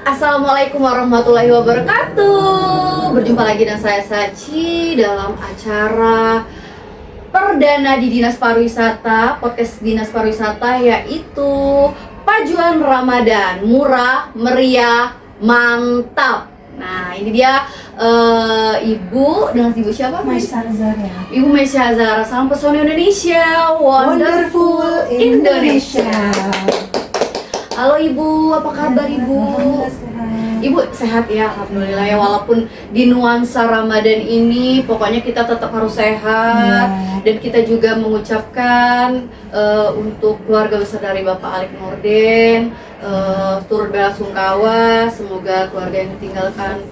Assalamualaikum warahmatullahi wabarakatuh. Berjumpa lagi dengan saya Sachi dalam acara perdana di Dinas Pariwisata, podcast Dinas Pariwisata, yaitu Pajuan Ramadan Murah, Meriah, Mantap. Nah, ini dia Ibu, dengan Ibu siapa? Maisha Zara. Ibu Maisha Zara, salam pesona Indonesia, wonderful Indonesia. Halo Ibu, apa kabar Ibu? Ibu sehat ya, alhamdulillah ya, walaupun di nuansa Ramadan ini pokoknya kita tetap harus sehat. Dan kita juga mengucapkan untuk keluarga besar dari Bapak Alik Nurdin, turut belasungkawa, semoga keluarga yang ditinggalkan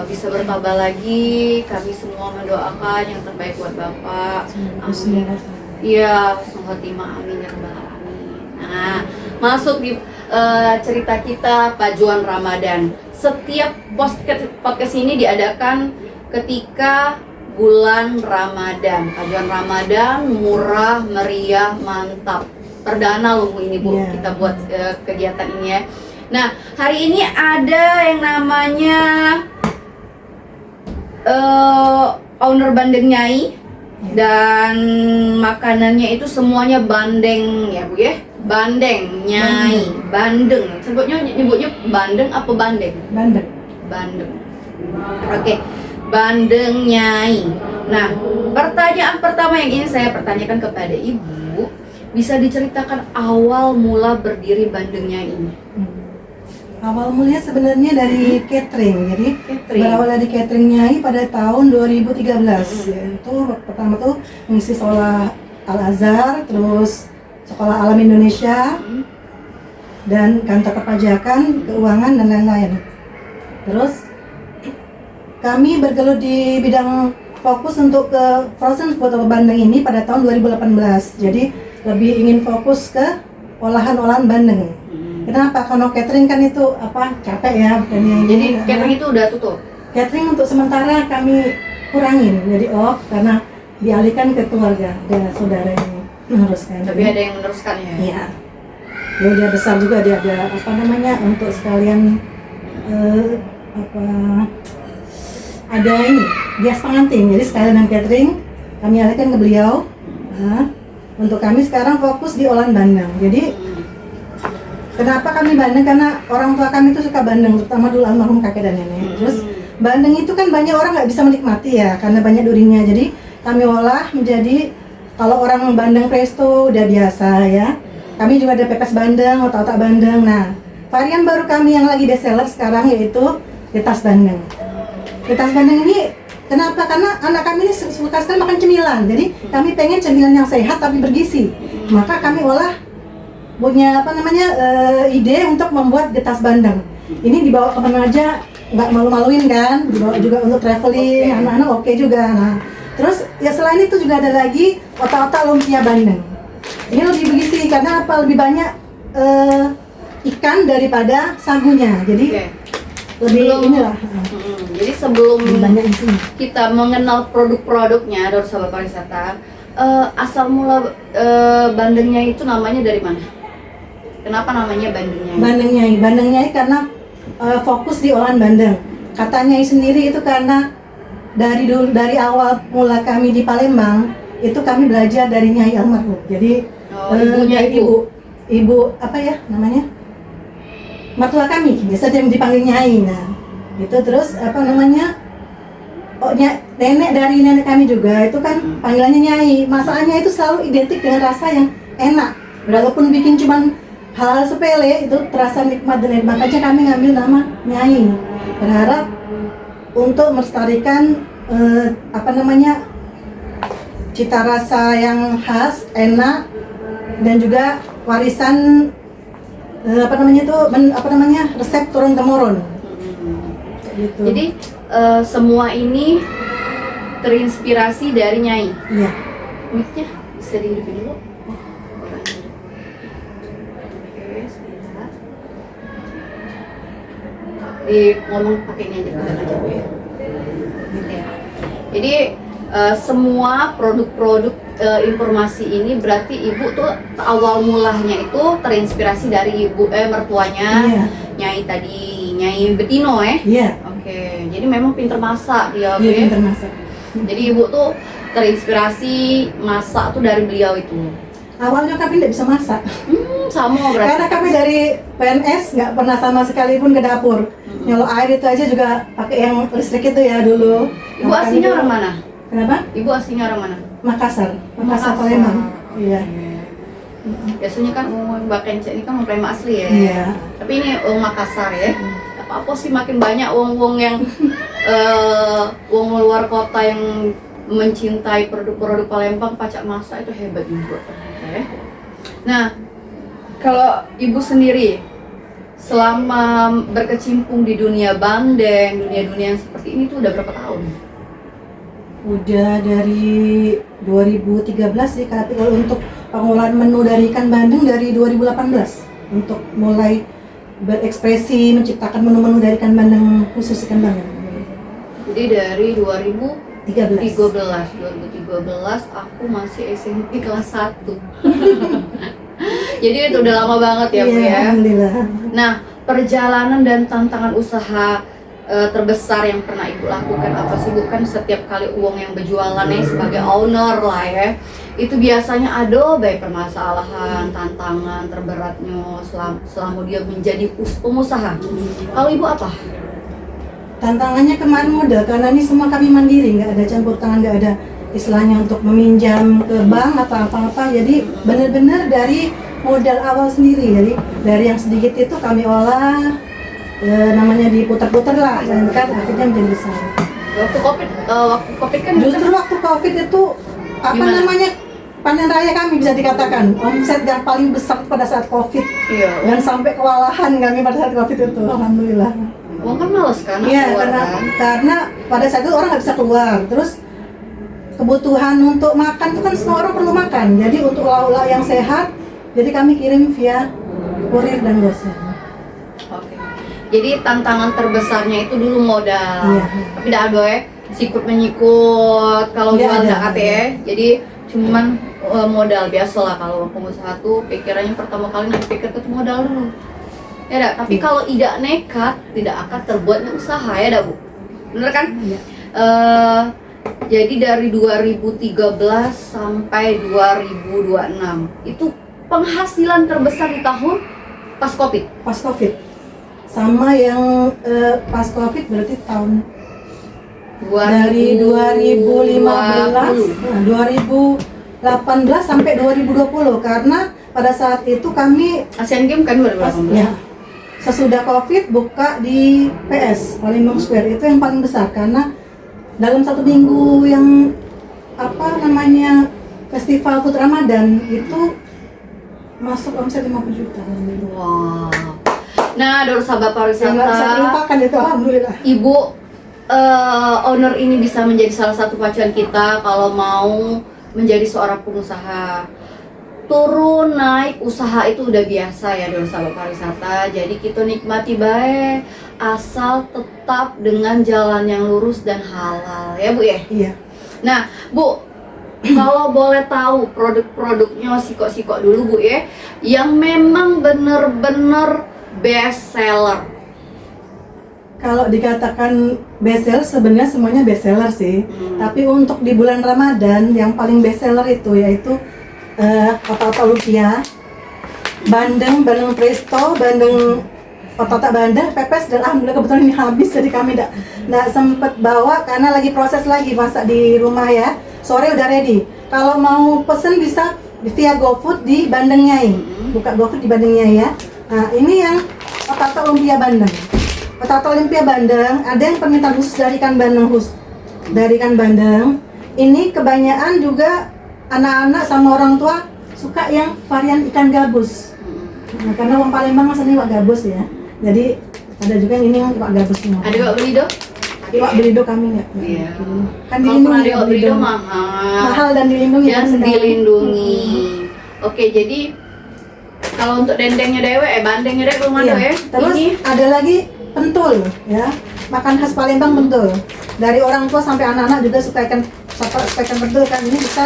bisa bertambah lagi. Kami semua mendoakan yang terbaik buat Bapak. Amin. Iya, khotimah amin ya rabbal alamin. Nah, masuk di cerita kita Pajuan Ramadan. Setiap podcast ini diadakan ketika bulan Ramadan. Pajuan Ramadan murah, meriah, mantap. Perdana loh ini Bu, kita buat kegiatan ini ya. Nah, hari ini ada yang namanya owner Bandeng Nyai, dan makanannya itu semuanya bandeng ya Bu ya. Bandeng Nyai, bandeng. Nyebutnya bandeng apa bandeng? Bandeng. Bandeng. Oke. Bandeng Nyai. Nah, pertanyaan pertama yang ingin saya pertanyakan kepada Ibu, bisa diceritakan awal mula berdiri Bandeng Nyai ini? Awal mulanya sebenarnya dari catering. Jadi berawal dari catering Nyai pada tahun 2013. Yaitu pertama tuh mengisi sekolah Al-Azhar, terus Sekolah Alam Indonesia, dan kantor perpajakan, keuangan, dan lain-lain. Terus kami bergelut di bidang fokus untuk ke frozen food atau bandeng ini pada tahun 2018. Jadi lebih ingin fokus ke olahan-olahan bandeng. Kenapa? Karena catering kan itu capek ya. Jadi catering itu udah tutup? Catering untuk sementara kami kurangin, jadi off karena dialihkan ke keluarga, ada saudara yang meneruskan. Tapi ada yang meneruskan ya? Iya. Ya udah besar juga, dia ada untuk sekalian ada ini bias pengantin, jadi sekalian dengan catering kami alihkan ke beliau. Untuk kami sekarang fokus di olahan bandeng. Jadi kenapa kami bandeng? Karena orang tua kami itu suka bandeng, terutama dulu almarhum kakek dan nenek. Terus bandeng itu kan banyak orang nggak bisa menikmati ya, karena banyak durinya. Jadi kami olah menjadi, kalau orang bandeng presto udah biasa ya. Kami juga ada pepes bandeng, otak-otak bandeng. Nah, varian baru kami yang lagi best seller sekarang yaitu getas bandeng. Getas bandeng ini kenapa? Karena anak kami ini suka sekali makan cemilan. Jadi kami pengen cemilan yang sehat tapi bergizi. Maka kami olah, punya ide untuk membuat getas bandeng. Ini dibawa kemana aja nggak malu-maluin kan? Dibawa juga untuk traveling, anak-anak oke juga. Nah, terus ya selain itu juga ada lagi otak-otak lumpia bandeng. Ini lebih bergizi karena apa? Lebih banyak ikan daripada sagunya. Jadi jadi sebelum kita mengenal produk-produknya dari sahabat pariwisata, asal mula bandengnya itu namanya dari mana? Kenapa namanya Bandeng Nyai? Bandeng Nyai karena fokus di olahan bandeng. Kata Nyai sendiri itu karena dari awal mula kami di Palembang itu kami belajar dari Nyai almarhum. Jadi ibu apa ya namanya, mertua kami biasa yang dipanggil Nyai. Nah itu terus nenek dari nenek kami juga itu kan panggilannya Nyai. Masakannya itu selalu identik dengan rasa yang enak, walaupun bikin cuman hal sepele itu terasa nikmat dan enak. Makanya kami ngambil nama Nyai, berharap untuk melestarikan cita rasa yang khas, enak, dan juga warisan resep turun temurun. Gitu. Jadi semua ini terinspirasi dari Nyai. Iya. Mic-nya bisa dihidupin dulu. Ngomong pakai ini aja, pegang aja Bu ya. Gitu ya. Jadi semua produk-produk informasi ini berarti Ibu tuh awal mulanya itu terinspirasi dari Ibu mertuanya Nyai tadi. Nyai Betino ya? Iya. Oke, jadi memang pinter masak dia, Dia oke? pintar masak. Jadi ibu tuh terinspirasi masak tuh dari beliau itu. Awalnya kami tidak bisa masak. Sama berarti. Karena kami dari PNS nggak pernah sama sekali pun ke dapur. Nyolok air itu aja juga pakai yang listrik itu ya dulu. Ibu Nah, kami aslinya tuh- orang mana? Kenapa? Ibu aslinya orang mana? Makassar. Makassar Makassar. Palembang. Iya. Biasanya kan Mbak Kence ini kan Palembang asli ya. Iya. Tapi ini Makassar ya. Apa sih makin banyak wong-wong yang wong luar kota yang mencintai produk-produk Palembang, pacak masak itu hebat juga. Ya. Nah, kalau ibu sendiri selama berkecimpung di dunia bandeng, dunia-dunia yang seperti ini tuh udah berapa tahun? Udah dari 2013 sih, tapi kalau untuk pengolahan menu dari ikan bandeng dari 2018 untuk mulai berekspresi menciptakan menu-menu dari ikan bandeng, khusus ikan bandeng. Jadi dari 2013 aku masih SMP kelas 1. Jadi itu udah lama banget ya Bu Iya, ya. alhamdulillah. Nah, perjalanan dan tantangan usaha terbesar yang pernah Ibu lakukan apa sih Bu? Kan setiap kali uang yang berjualan nih sebagai owner lah ya, itu biasanya ada baik permasalahan, tantangan terberatnya selama dia menjadi pengusaha. Kalau Ibu apa? Tantangannya kemarin modal, karena ini semua kami mandiri, nggak ada campur tangan, nggak ada istilahnya untuk meminjam ke bank atau apa-apa. Jadi benar-benar dari modal awal sendiri. Jadi dari yang sedikit itu kami olah, namanya diputar-putar lah, dan kan akhirnya menjadi besar. Waktu COVID kan Justru waktu COVID itu apa Gimana? namanya, panen raya kami bisa dikatakan omset yang paling besar pada saat COVID, iya, dan sampai kewalahan kami pada saat COVID itu, alhamdulillah. uang kan males kan Iya, keluar karena pada saat itu orang nggak bisa keluar, terus kebutuhan untuk makan itu kan semua orang perlu makan. Jadi untuk lauk-lauk yang sehat, jadi kami kirim via kurir dan GoSend. Oke. Jadi tantangan terbesarnya itu dulu modal. Iya. Tapi tidak ada ya, sikut menyikut kalau Nggak jual ada. tidak kate ya. Jadi cuman modal biasa lah kalau pengusaha tuh pikirannya pertama kali nanti pikir ke modal dulu. Ya dak, tapi Iya. kalau tidak nekat tidak akan terbuatnya usaha ya dak Bu. Bener kan? Iya. Jadi dari 2013 sampai 2026 itu penghasilan terbesar di tahun pas Covid. Pas COVID. Sama yang pas COVID berarti tahun dari 2015, 2018 sampai 2020, karena pada saat itu kami Asian Games kan 2018. ya, sesudah COVID buka di PS Palembang Square, itu yang paling besar karena dalam satu minggu yang apa namanya festival food Ramadan itu masuk omset 50 juta. Wow. Nah, dari sahabat Saya nggak bisa pariwisata, terlupakan itu, alhamdulillah. Ibu owner ini bisa menjadi salah satu pacuan kita kalau mau menjadi seorang pengusaha. Turun naik usaha itu udah biasa ya dari sahabat pariwisata. Jadi kita nikmati baik asal tetap dengan jalan yang lurus dan halal ya Bu ya. Iya. Nah Bu, kalau boleh tahu produk-produknya sikok-sikok dulu Bu ya, yang memang bener-bener best seller. Kalau dikatakan best seller, sebenarnya semuanya best seller sih. Tapi untuk di bulan Ramadan yang paling best seller itu yaitu otak-otak lumpia, bandeng presto, bandeng otak-otak bandeng, pepes, dan alhamdulillah kebetulan ini habis, jadi kami nggak sempet bawa karena lagi proses lagi masak di rumah ya. Sore udah ready. Kalau mau pesen bisa via GoFood di Bandeng Nyai. Buka GoFood di Bandeng Nyai ya. Nah, ini yang otak-otak lumpia bandeng. Otak-otak lumpia bandeng, ada yang permintaan khusus dari ikan bandeng dari ikan bandeng. Ini kebanyakan juga anak-anak sama orang tua suka yang varian ikan gabus. Nah, karena orang Palembang asalnya iwak gabus ya. Jadi ada juga yang ini yang iwak gabus semua. Ada Iwak Belido? Iwak belido kami nggak. Iya. Kan Kalau pernah dilindungi Iwak Belido mahal. mahal dan dilindungi. Dan kan sekarang. dilindungi. Oke, jadi kalau untuk dendengnya dewe, bandengnya dewe belum ada Iya. ya. Terus Ini ada lagi pentul ya. Makan khas Palembang pentul. Dari orang tua sampai anak-anak juga suka ikan pentul kan. Ini bisa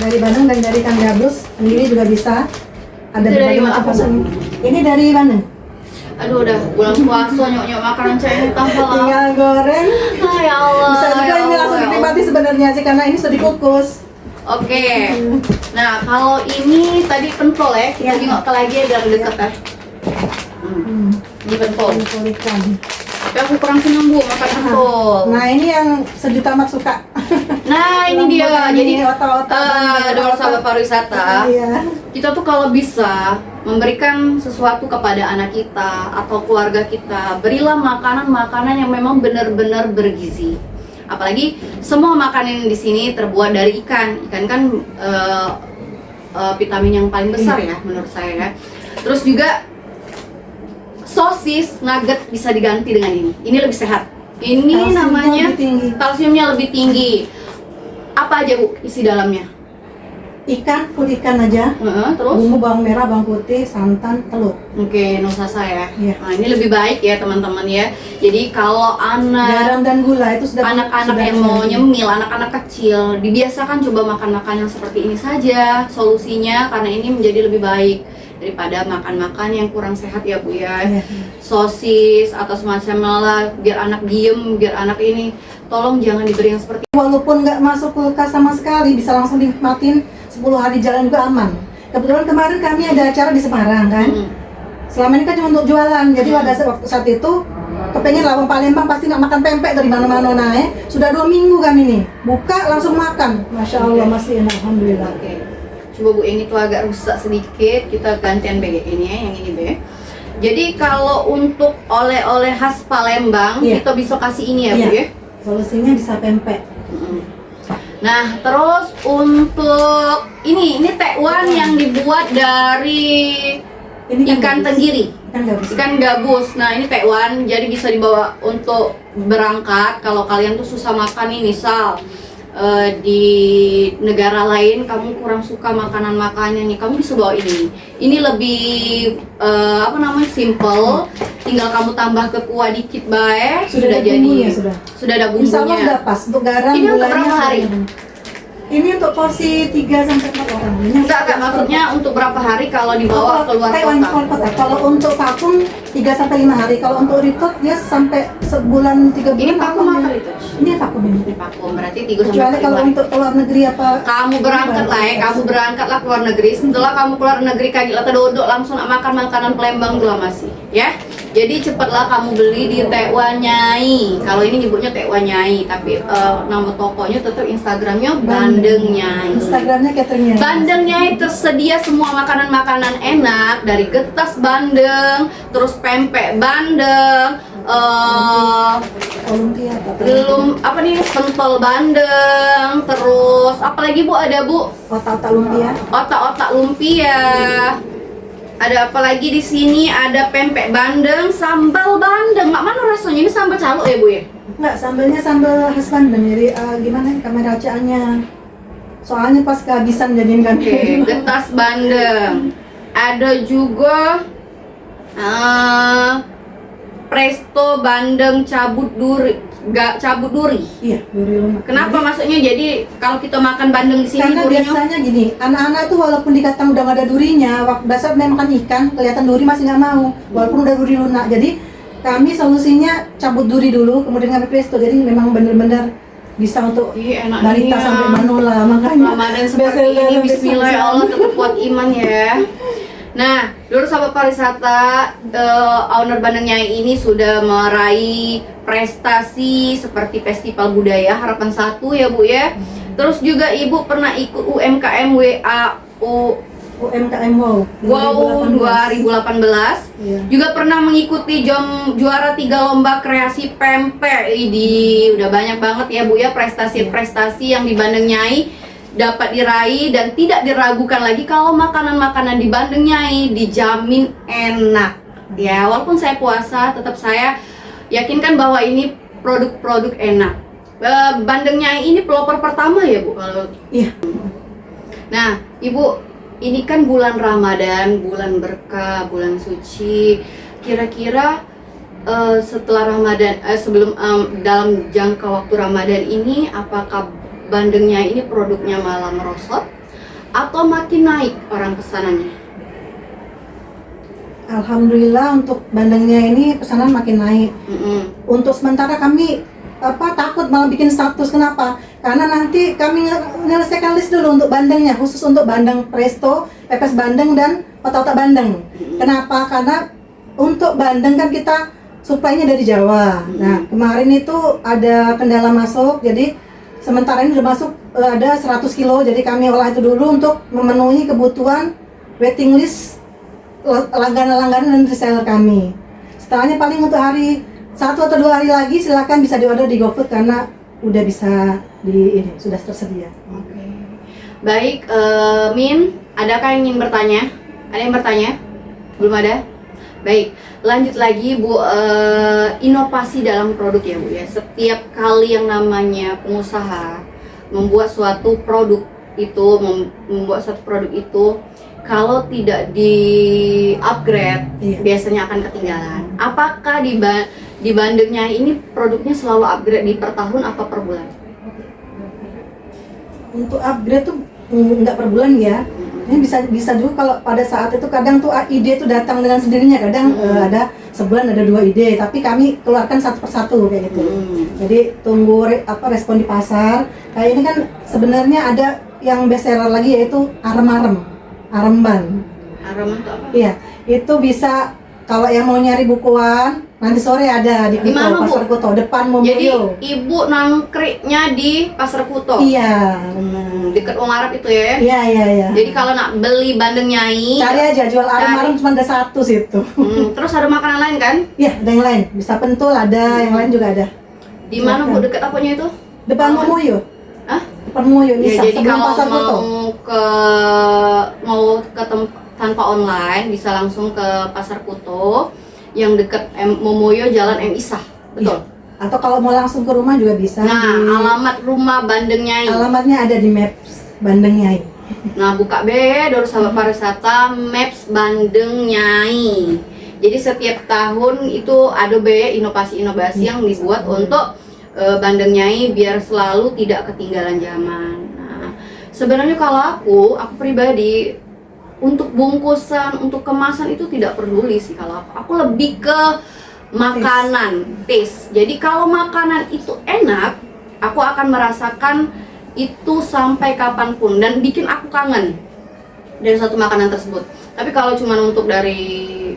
dari Bandeng dan dari ikan gabus sendiri juga bisa. Ada Itu dari berbagai apa, macam Bu? versi. Ini dari Bandeng. Aduh udah bulan puasa nyok-nyok makanan Chinese tambah lah. Tinggal goreng. Ya Allah. Bisa juga ya ini Allah, langsung ya dinikmati sebenarnya sih karena ini sudah dikukus. Oke. Nah, kalau ini tadi pentol ya. Kita Ya. tengok ke lagi ya biar deket ya. Ini pentol. Pentol ikan. Tapi aku kurang seneng Bu makan pentol. Nah ini yang sejuta mak suka. Nah, ini dia. Jadi otak-otak sahabat pariwisata. Iya. Kita tuh kalau bisa memberikan sesuatu kepada anak kita atau keluarga kita, berilah makanan-makanan yang memang benar-benar bergizi. Apalagi semua makanan di sini terbuat dari ikan. Ikan kan vitamin yang paling besar ya menurut saya ya. Terus juga sosis, nugget bisa diganti dengan ini. Ini lebih sehat. Ini Kalsiumnya namanya lebih tinggi. kalsiumnya lebih tinggi. Apa aja Bu isi dalamnya? Ikan, full ikan aja. Terus? Bumbu bawang merah, bawang putih, santan, telur. Oke, nusasa ya. Iya. Nah, ini lebih baik ya teman-teman ya. Jadi kalau Garam dan gula itu sudah anak-anak sudah yang mau sudah- nyemil, anak-anak kecil, dibiasakan coba makan makanan seperti ini saja solusinya, karena ini menjadi lebih baik daripada makan-makan yang kurang sehat ya Bu ya. Iya. Sosis atau semacamnya lah, biar anak diem, biar anak ini, tolong jangan diberi yang seperti Walaupun nggak masuk kulkas sama sekali, bisa langsung dinikmatin 10 hari jalan juga aman. Kebetulan kemarin kami ada acara di Semarang kan. Selama ini kan cuma untuk jualan, jadi pada waktu saat itu kepengen lawang Palembang pasti nak makan pempek dari mana-mana naik. Sudah 2 minggu kami nih, buka langsung makan. Masya Allah masih enak, alhamdulillah. Oke. Coba Bu, ini tuh agak rusak sedikit, kita gantian BG ini ya, yang ini B. Jadi kalau untuk oleh-oleh khas Palembang, Iya. kita bisa kasih ini ya Bu Iya. ya. Solusinya bisa pempek. Nah, terus untuk ini tekwan yang dibuat dari Ini kan ikan gabus. tenggiri. Ikan gabus. Ikan gabus. Nah, ini tekwan, jadi bisa dibawa untuk berangkat. Kalau kalian tuh susah makan nih, misal di negara lain kamu kurang suka makanan-makanannya, kamu bisa bawa ini. Ini lebih apa namanya, simple. Tinggal kamu tambah ke kuah dikit bae, sudah ada jadi. bumbunya, sudah. Sudah ada Insya Allah bumbunya. sudah pas untuk garam. Ini untuk gulanya berapa hari? sudah. Ini untuk porsi 3 sampai 4 orang. Ini Enggak, maksudnya untuk berapa hari kalau dibawa keluar Taiwan kota? keluar kota. Kalau untuk vakum 3 sampai 5 hari. Kalau untuk record dia sampai sebulan 3 bulan. Ini vakum apa itu? Ini vakum ini. Ini vakum, berarti 3 sampai Kecuali 4 kalau hari. untuk keluar negeri apa? Kamu berangkat lah ya, kamu berangkatlah keluar negeri. Setelah kamu keluar negeri kaki lata dodok langsung nak makan makanan Palembang gula masih, ya. Jadi cepatlah kamu beli di Tekwan Nyai. Kalau ini nyebutnya Tekwan Nyai, tapi nama tokonya tetap Instagramnya Bandeng Nyai. Instagramnya cateringnya. Bandeng Nyai tersedia semua makanan-makanan enak dari getas bandeng, terus pempek bandeng, Olympia apa? belum apa nih, pentol bandeng, terus apalagi Bu ada Bu? Otak-otak lumpia. Otak-otak lumpia. Ada apa lagi di sini? Ada pempek bandeng, sambal bandeng. Mak, mana rasanya? Ini sambal calo ya Bu ya? Enggak, sambalnya sambal khas Bandeng. Jadi gimana kamera bacaannya? Soalnya pas kehabisan jadiin kan. Oke, getas bandeng. Ada juga presto bandeng cabut duri. Cabut duri. Iya, duri lunak. Kenapa maksudnya? Jadi kalau kita makan bandeng di sini Karena durinya biasanya gini, anak-anak tuh walaupun dikatakan udah gak ada durinya, waktu dasar dia makan ikan, kelihatan duri masih nggak mau, walaupun udah duri lunak. Jadi kami solusinya cabut duri dulu, kemudian ngambil presto. Jadi memang bener-bener bisa untuk Ih, enak balita nih, sampai ya. Manola, makanya Ramadan seperti bestseller ini, sampai bismillah ya sekarang. Allah, tetap kuat iman ya. Nah, dulu sahabat pariwisata, owner Bandeng Nyai ini sudah meraih prestasi seperti Festival Budaya Harapan 1 ya Bu ya. Terus juga Ibu pernah ikut UMKM UMKM Wow 2018. Iya. Juga pernah mengikuti juara 3 lomba kreasi pempek. Ini udah banyak banget ya Bu ya prestasi-prestasi yang di Bandeng Nyai dapat diraih, dan tidak diragukan lagi kalau makanan-makanan di Bandeng Nyai dijamin enak. Ya, walaupun saya puasa, tetap saya yakinkan bahwa ini produk-produk enak. Bandeng Nyai ini pelopor pertama ya Bu kalau. Iya. Nah, Ibu, ini kan bulan Ramadan, bulan berkah, bulan suci. Kira-kira setelah Ramadan, sebelum dalam jangka waktu Ramadan ini, apakah Bandengnya ini produknya malah merosot atau makin naik orang pesanannya? Alhamdulillah untuk bandengnya ini pesanan makin naik. Untuk sementara kami takut malah bikin status. Kenapa? Karena nanti kami menyelesaikan list dulu untuk bandengnya, khusus untuk bandeng presto, pepes bandeng dan otak-otak bandeng. Kenapa? Karena untuk bandeng kan kita suplainya dari Jawa. Nah, kemarin itu ada kendala masuk, jadi sementara ini sudah masuk ada 100 kilo, jadi kami olah itu dulu untuk memenuhi kebutuhan waiting list langganan-langganan dan reseller kami. Setelahnya paling untuk hari 1 atau 2 hari lagi silakan bisa diorder di GoFood karena udah bisa sudah tersedia. Oke. Baik, Min, adakah yang ingin bertanya? Ada yang bertanya? Belum ada? Baik, lanjut lagi Bu, inovasi dalam produk ya Bu ya. Setiap kali yang namanya pengusaha membuat suatu produk itu, kalau tidak di upgrade biasanya akan ketinggalan. Apakah di bandengnya ini produknya selalu upgrade di per tahun apa per bulan? Untuk upgrade tuh nggak per bulan ya. Ini bisa dulu kalau pada saat itu kadang tuh ide tuh datang dengan sendirinya. Kadang ada sebulan ada 2 ide, tapi kami keluarkan satu persatu kayak gitu. Jadi tunggu respon di pasar. Kayak ini kan sebenarnya ada yang best seller lagi yaitu arem-arem. Aremban. Arem itu apa? Iya, itu bisa kalau yang mau nyari bukuan nanti sore ada di Kuto, Pasar Kuto, depan Momoyo. Jadi ibu nangkriknya di Pasar Kuto? Iya, deket Wong Arab itu ya? Iya. Jadi kalau nak beli bandeng Nyai, cari aja jual arem-arem cuma ada 1 situ. Terus ada makanan lain kan? Iya, ada yang lain. Bisa pentul ada, yang lain juga ada. Di mana Bu deket apanya itu? Depan Momoyo. Hah? Depan Momoyo Ya, bisa. jadi kalau Pasar Kuto. mau ke tanpa online bisa langsung ke Pasar Kuto yang deket Momoyo Jalan M Isah, betul? Iya. Atau kalau mau langsung ke rumah juga bisa. Nah, alamat rumah Bandeng Nyai. Alamatnya ada di Maps Bandeng Nyai. Nah, buka Doro sahabat pariwisata Maps Bandeng Nyai. Jadi setiap tahun itu ada inovasi-inovasi yang dibuat untuk Bandeng Nyai biar selalu tidak ketinggalan zaman. Nah, sebenarnya kalau aku pribadi untuk bungkusan, untuk kemasan itu tidak peduli sih kalau aku lebih ke makanan, taste. Jadi kalau makanan itu enak, aku akan merasakan itu sampai kapanpun dan bikin aku kangen dari satu makanan tersebut. Tapi kalau cuma untuk dari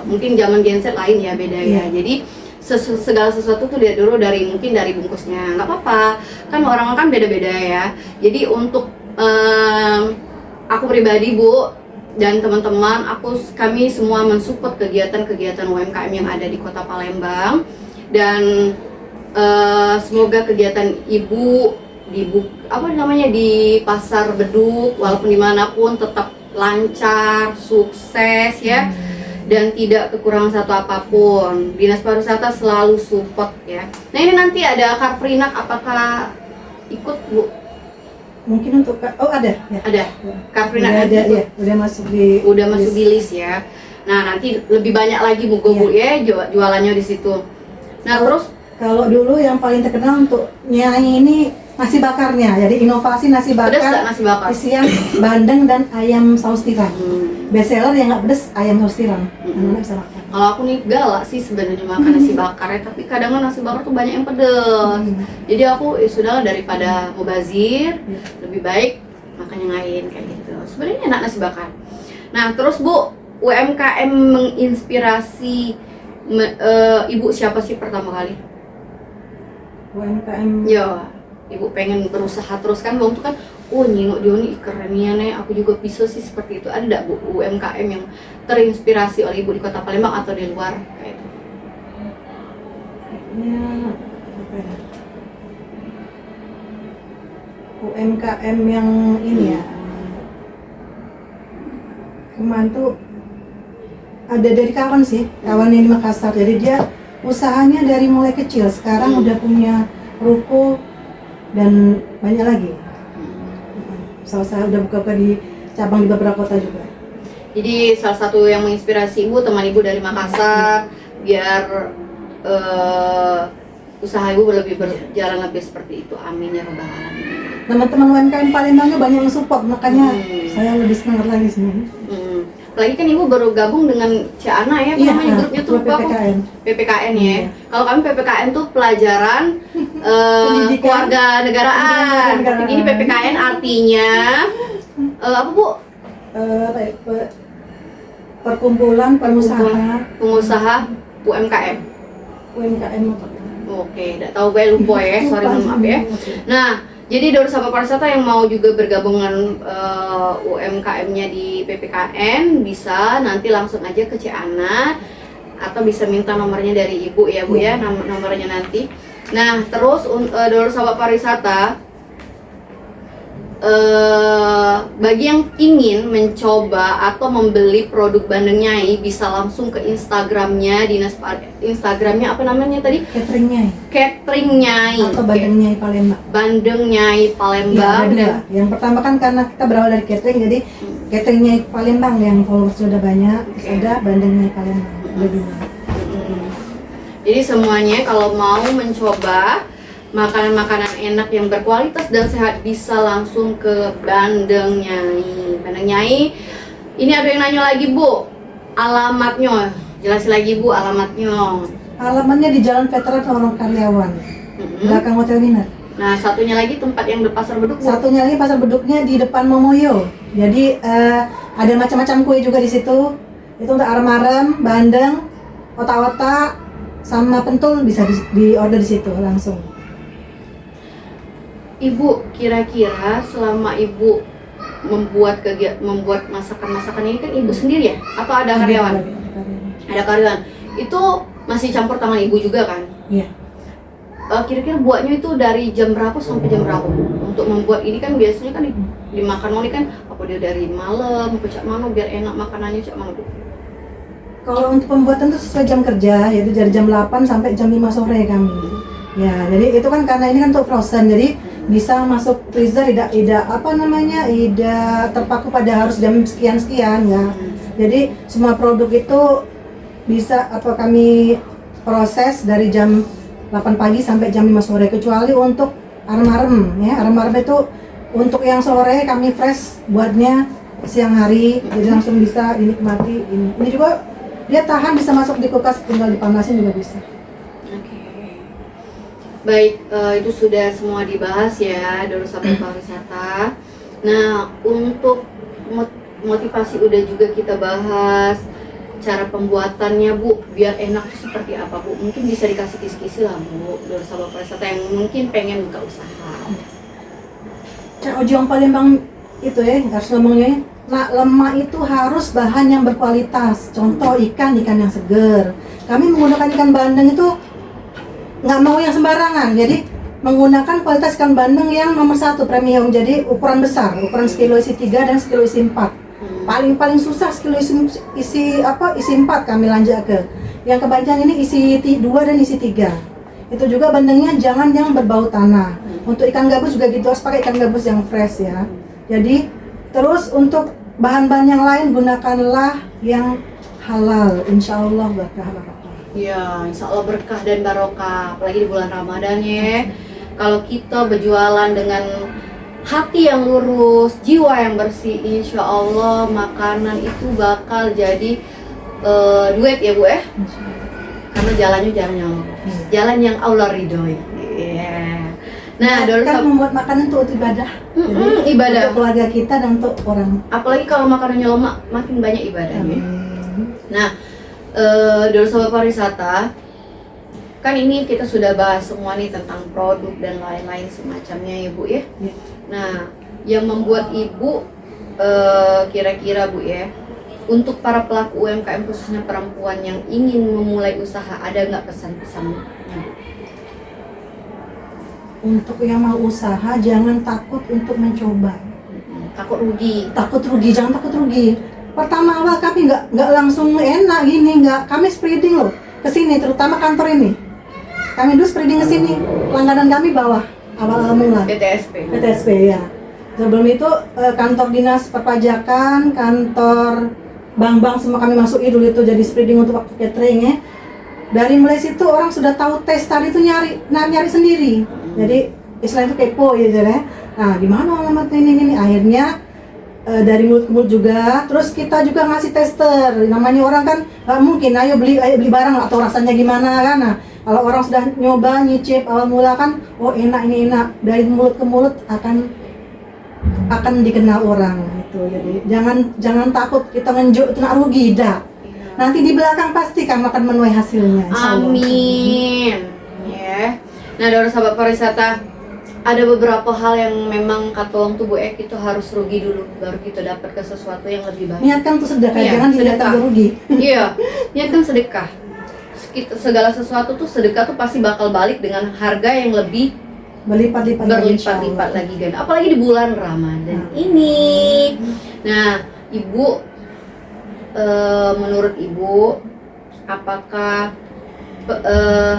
mungkin zaman Gen Z lain ya beda ya. Jadi segala sesuatu tuh lihat dulu mungkin dari bungkusnya, nggak apa-apa. Kan orang kan beda-beda ya. Jadi untuk aku pribadi Bu dan teman-teman, kami semua mensupport kegiatan-kegiatan UMKM yang ada di Kota Palembang dan semoga kegiatan Ibu di Pasar Beduk walaupun dimanapun tetap lancar, sukses ya dan tidak kekurangan satu apapun. Dinas Pariwisata selalu support ya. Nah ini nanti ada Car Free Night, apakah ikut Bu? Mungkin untuk ada ya. Ada. Car Free Night ada ya. Udah masuk di list ya. Nah, nanti lebih banyak lagi Bu ya jualannya di situ. Nah, terus kalau dulu yang paling terkenal untuk Nyai ini nasi bakarnya. Jadi inovasi nasi bakar. Pedas nggak nasi bakar? Isian bandeng dan ayam saus tiram. Best seller yang nggak pedas ayam saus tiram. Anak-anak bisa makan. Kalau aku nih galak sih sebenarnya makan nasi bakar ya, tapi kadang nasi bakar tuh banyak yang pedas. Jadi aku sudahlah daripada mubazir, lebih baik makan yang lain kayak gitu. Sebenarnya enak nasi bakar. Nah, terus Bu, UMKM menginspirasi Ibu siapa sih pertama kali? UMKM. Ya, Ibu pengen berusaha terus kan, Bang tuh kan, oh Nino Dioni kerennya nih, aku juga bisa sih seperti itu. Ada nggak Bu UMKM yang terinspirasi oleh Ibu di Kota Palembang atau di luar kayak itu? Ya, apa ya? UMKM yang ini ya. Kemarin tuh ada dari kawan sih, kawan yang di Makassar. Jadi dia usahanya dari mulai kecil, sekarang udah punya ruko dan banyak lagi. Usaha udah buka di cabang di beberapa kota juga. Jadi salah satu yang menginspirasi Ibu, teman Ibu dari Makassar, biar usaha Ibu lebih berjalan lebih seperti itu. Amin ya rabbal alamin. Teman-teman UMKM Palembangnya banyak yang support, makanya saya lebih semangat lagi sih. apalagi kan ibu baru gabung dengan Ciana ya, apa namanya grupnya tuh grup lupa aku. PPKN. PPKN ya. Iya. Kalau kami PPKN tuh pelajaran Pendidikan. keluarga negaraan. Keluarga Tapi ini PPKN artinya apa Bu? Perkumpulan pengusaha Pengusaha UMKM. UMKM apa? Oke, enggak tahu gue lupa ya. Sorry, mohon maaf ya. Nah, jadi dari sahabat pariwisata yang mau juga bergabung dengan UMKM-nya di PPKN bisa nanti langsung aja ke Ciana atau bisa minta nomornya dari ibu ya Bu ya, nomornya nanti. Nah terus dari sahabat pariwisata bagi yang ingin mencoba atau membeli produk Bandeng Nyai bisa langsung ke Instagramnya Instagramnya apa namanya tadi? Catering Nyai atau Bandeng Nyai Palembang. Bandeng Nyai Palembang. Ya, yang pertama kan karena kita berawal dari catering, jadi Catering Nyai Palembang yang followers sudah banyak, ada Bandeng Nyai Palembang. Jadi semuanya kalau mau mencoba makanan-makanan enak yang berkualitas dan sehat bisa langsung ke Bandeng Nyai. Bandeng Nyai. Ini ada yang nanya lagi Bu, alamatnya. Jelasin lagi Bu alamatnya. Alamatnya di Jalan Veteran Orang Karyawan, belakang Hotel Winner. Nah satunya lagi tempat yang di Pasar Beduk Bu. Satunya lagi pasar beduknya di depan Momoyo. Jadi ada macam-macam kue juga di situ. Itu untuk arem-arem, bandeng, otak-otak, sama pentul bisa di order di situ langsung. Ibu, Kira-kira selama Ibu membuat masakan-masakan ini kan Ibu sendiri ya? Atau ada karyawan? Ada karyawan. Itu masih campur tangan Ibu juga kan? Iya. Kira-kira buatnya itu dari jam berapa sampai jam berapa Bu? Untuk membuat ini kan biasanya kan dimakan ini kan apa dia dari malam ke cak mana biar enak makanannya cak mana Bu? Kalau untuk pembuatan itu sesuai jam kerja, yaitu dari jam 8 sampai jam 5 sore kami. Ya, jadi itu kan karena ini kan untuk frozen, jadi bisa masuk freezer, tidak terpaku pada harus jam sekian ya. Jadi semua produk itu bisa kami proses dari jam 8 pagi sampai jam 5 sore, kecuali untuk arem-arem ya. Arem-arem itu untuk yang sore kami fresh buatnya siang hari, jadi langsung bisa dinikmati. Ini juga dia tahan, bisa masuk di kulkas, tinggal dipanasin juga bisa. Baik, itu sudah semua dibahas ya dari sahabat pariwisata. Nah, untuk motivasi udah juga kita bahas. Cara pembuatannya Bu, biar enak itu seperti apa Bu? Mungkin bisa dikasih kisi-kisi lah Bu dari sahabat pariwisata yang mungkin pengen buka usaha. Cak Ojong Palembang itu ya, harus ngomongnya. Nah, lemak itu harus bahan yang berkualitas. Contoh ikan yang seger. Kami menggunakan ikan bandeng itu nggak mau yang sembarangan, jadi menggunakan kualitas ikan bandeng yang nomor 1 premium, jadi ukuran besar, ukuran sekilo isi 3 dan sekilo isi 4. Paling susah sekilo isi 4 kami lanjut ke. Yang kebanyakan ini isi 2 dan isi 3. Itu juga bandengnya jangan yang berbau tanah. Untuk ikan gabus juga gitu, harus pakai ikan gabus yang fresh ya. Jadi terus untuk bahan-bahan yang lain gunakanlah yang halal, insya Allah berkah. Ya, insya Allah berkah dan barokah, apalagi di bulan Ramadan ya. Kalau kita berjualan dengan hati yang lurus, jiwa yang bersih, insya Allah makanan itu bakal jadi duit ya Bu ya. Karena jalannya jalan yang Allah ridhoi. Yeah. Nah, kan membuat makanan itu untuk ibadah. Ibadah untuk keluarga kita dan untuk orang. Apalagi kalau makanannya lemak, makin banyak ibadahnya. Nah, dari sahabat pariwisata, kan ini kita sudah bahas semua nih tentang produk dan lain-lain semacamnya ya Bu ya. Nah, yang membuat Ibu kira-kira Bu ya, untuk para pelaku UMKM khususnya perempuan yang ingin memulai usaha, ada nggak pesan-pesannya? Untuk yang mau usaha jangan takut untuk mencoba. Takut rugi, jangan takut rugi. Pertama awal kami nggak langsung enak gini, kami spreading loh ke sini, terutama kantor ini. Kami dulu spreading ke sini, langganan kami bawah awal mula. PTSP ya. Sebelum itu kantor dinas perpajakan, kantor bank semua kami masuki dulu itu jadi spreading untuk waktu catering ya. Dari mulai situ orang sudah tahu tes tadi itu nyari sendiri. Jadi istilah itu kepo ya. Nah, di mana alamatnya ini? Akhirnya dari mulut ke mulut juga. Terus kita juga ngasih tester. Namanya orang kan nggak mungkin ayo beli barang atau rasanya gimana kan. Nah, kalau orang sudah nyoba nyicip awal mula kan, oh enak ini enak, dari mulut ke mulut akan dikenal orang gitu. Jadi jangan takut kita ngenjuk itu nggak rugi, dah. Nanti di belakang pasti kamu akan menuai hasilnya. Insya Allah. Amin. Ya. Nah, dari sahabat pariwisata, ada beberapa hal yang memang kata orang tuh Bu Ek itu harus rugi dulu baru kita dapat ke sesuatu yang lebih baik. Niatkan tuh sedekah, Iya, jangan dilihat sedekah. rugi. Iya, niatkan sedekah. Segala sesuatu tuh sedekah tuh pasti bakal balik dengan harga yang lebih Berlipat-lipat lagi, insya Allah. berlipat-lipat lagi kan. Apalagi di bulan Ramadan ini. Nah, Ibu, menurut Ibu, apakah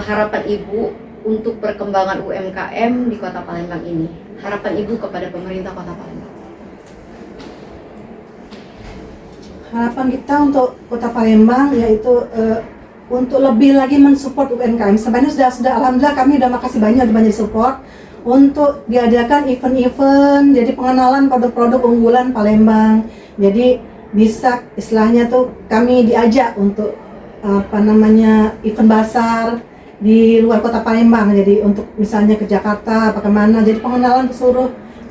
harapan Ibu untuk perkembangan UMKM di Kota Palembang ini? Harapan Ibu kepada pemerintah Kota Palembang? Harapan kita untuk Kota Palembang yaitu untuk lebih lagi mensupport UMKM. Sebenarnya sudah alhamdulillah kami udah makasih banyak support untuk diadakan event-event, jadi pengenalan produk-produk unggulan Palembang. Jadi bisa istilahnya tuh kami diajak untuk event basar di luar Kota Palembang. Jadi untuk misalnya ke Jakarta apa kemana, jadi pengenalan ke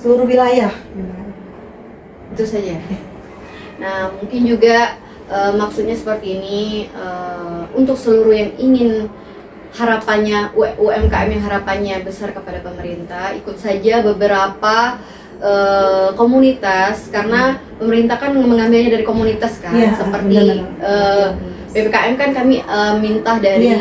seluruh wilayah. Itu saja. Nah, mungkin juga maksudnya seperti ini, untuk seluruh yang ingin harapannya UMKM yang harapannya besar kepada pemerintah, ikut saja beberapa komunitas, karena pemerintah kan mengambilnya dari komunitas kan, Ya, seperti benar. PPKM kan kami minta dari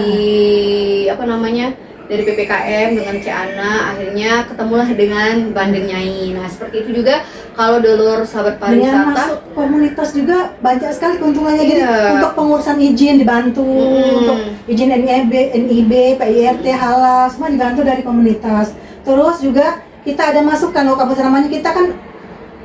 dari PPKM dengan Ciana, akhirnya ketemulah dengan Bandeng Nyai. Nah, seperti itu juga kalau dulur sahabat Dengan pariwisata masuk komunitas juga banyak sekali keuntungannya. Jadi Iya. untuk pengurusan izin dibantu, untuk izin NIB, PIRT, halal, semua dibantu dari komunitas. Terus juga kita ada masukan, kalau namanya kita kan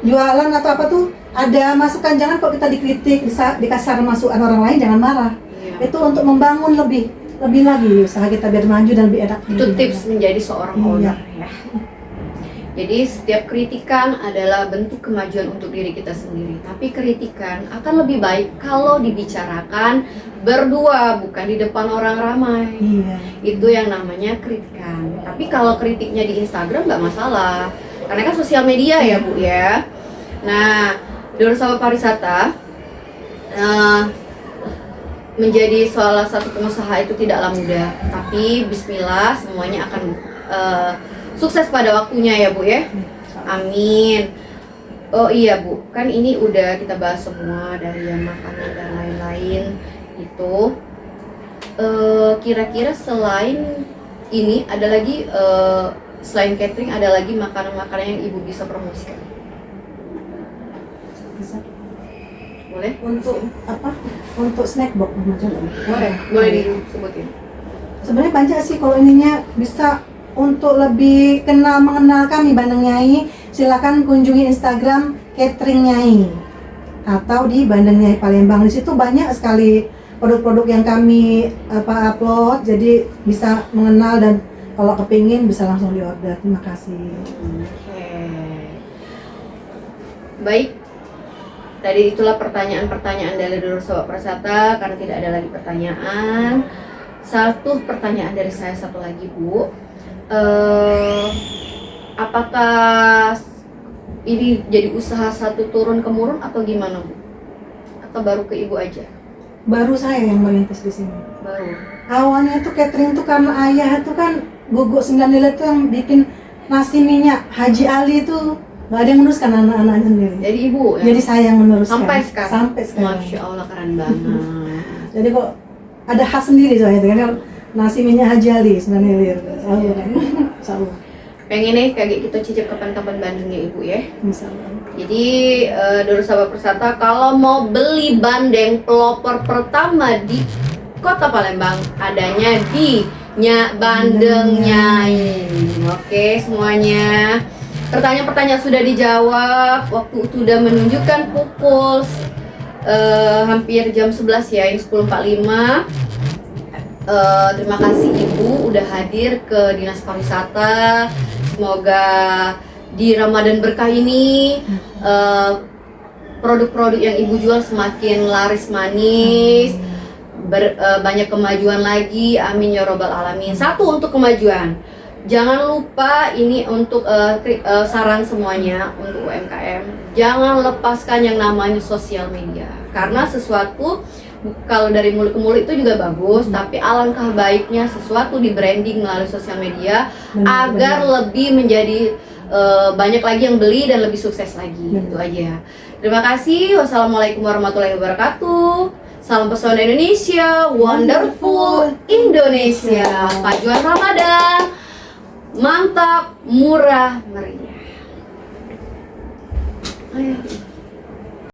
jualan atau apa tuh ada masukan, jangan kok kita dikritik, dikasar masukan orang lain, jangan marah. Iya. Itu untuk membangun lebih lagi usaha kita biar maju dan lebih enak. Itu tips menjadi seorang Iya. owner ya. Jadi setiap kritikan adalah bentuk kemajuan untuk diri kita sendiri. Tapi kritikan akan lebih baik kalau dibicarakan berdua, bukan di depan orang ramai. Iya. Itu yang namanya kritikan. Tapi kalau kritiknya di Instagram nggak masalah, karena kan sosial media ya Bu ya. Nah, dulur sahabat pariwisata, menjadi salah satu pengusaha itu tidaklah mudah, tapi bismillah semuanya akan sukses pada waktunya ya Bu ya. Amin. Oh iya Bu, kan ini udah kita bahas semua dari yang makanan dan lain-lain itu. Kira-kira selain ini ada lagi selain catering ada lagi makanan-makanan yang Ibu bisa promosikan? Bisa. Boleh? Untuk apa? Untuk snack box macam itu. Boleh disebutin. Sebenarnya banyak sih kalau ininya bisa untuk lebih mengenal kami Bandeng Nyai, silakan kunjungi Instagram Catering Nyai atau di Bandeng Nyai Palembang. Di situ banyak sekali produk-produk yang kami upload, jadi bisa mengenal dan kalau kepingin bisa langsung diorder. Terima kasih. Oke. Baik. Tadi itulah pertanyaan-pertanyaan dari dulur sobat pariwisata. Karena tidak ada lagi pertanyaan, satu pertanyaan dari saya satu lagi Bu. Apakah ini jadi usaha satu turun temurun atau gimana Bu? Atau baru ke Ibu aja? Baru saya yang merintis di sini. Baru. Awalnya tuh catering tuh karena ayah tuh kan guguk 9 lila tuh yang bikin nasi minyak Haji Ali tuh nggak ada yang meneruskan anak-anaknya sendiri. Jadi Ibu ya? Jadi saya yang meneruskan. Sampai sekarang? Sampai sekarang. Masya Allah, keren banget. Jadi kok ada khas sendiri soalnya itu kan nasi minyak Haji Ali 9 lilir. Selalu kan. Selalu. Pengen nih kayak kita cicip kapan-kapan bandengnya Ibu ya. Misalnya. Jadi dulur sahabat persata, kalau mau beli bandeng pelopor pertama di Kota Palembang adanya di Bandeng Nyai. Oke semuanya, pertanyaan-pertanyaan sudah dijawab. Waktu itu sudah menunjukkan pukul hampir jam 11 ya, ini 10.45. Terima kasih Ibu udah hadir ke Dinas Pariwisata. Semoga di Ramadan berkah ini produk-produk yang ibu jual semakin laris manis, banyak kemajuan lagi, amin ya robbal alamin. Satu, untuk kemajuan, jangan lupa ini untuk saran semuanya untuk UMKM, jangan lepaskan yang namanya sosial media, karena sesuatu kalau dari mulut ke mulut itu juga bagus, tapi alangkah baiknya sesuatu di branding melalui sosial media agar lebih menjadi banyak lagi yang beli dan lebih sukses lagi. Itu aja. Terima kasih. Wassalamualaikum warahmatullahi wabarakatuh. Salam pesona Indonesia, wonderful Indonesia. Pajuan Ramadan, mantap, murah, meriah. Ayo.